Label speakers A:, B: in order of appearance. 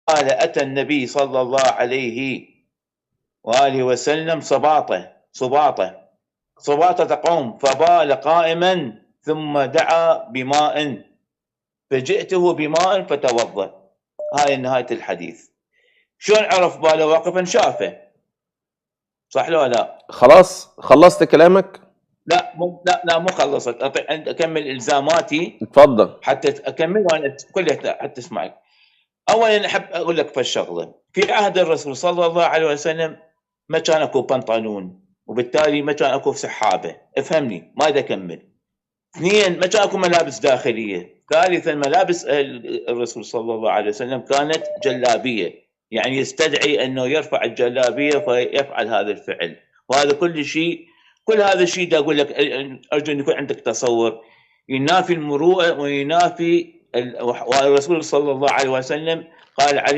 A: قال أتى النبي صلى الله عليه وآله وسلم صباطة قوم فبال قائما ثم دعا بماء فجئته بماء فتوضأ. هاي نهاية الحديث. شلون عرف باله واقفا؟ شافه. صح لو لا؟
B: خلاص خلصت كلامك؟
A: لا مو خلصت. اكمل الزاماتي.
B: اتفضل.
A: حتى اكمل وانا كلها حتى اسمعك. اولا احب اقول لك فالشغله، في عهد الرسول صلى الله عليه وسلم ما كان اكو بنطلون، وبالتالي ما كان اكو سحابه. افهمني، ما اذا اكمل. اثنين، ما كان اكو ملابس داخليه. ثالثا، ملابس الرسول صلى الله عليه وسلم كانت جلابيه، يعني يستدعي انه يرفع الجلابيه فيفعل هذا الفعل. وهذا كل هذا الشيء دا اقول لك، ارجو ان يكون عندك تصور ينافي المروءه وينافي. والرسول صلى الله عليه وسلم قال عليه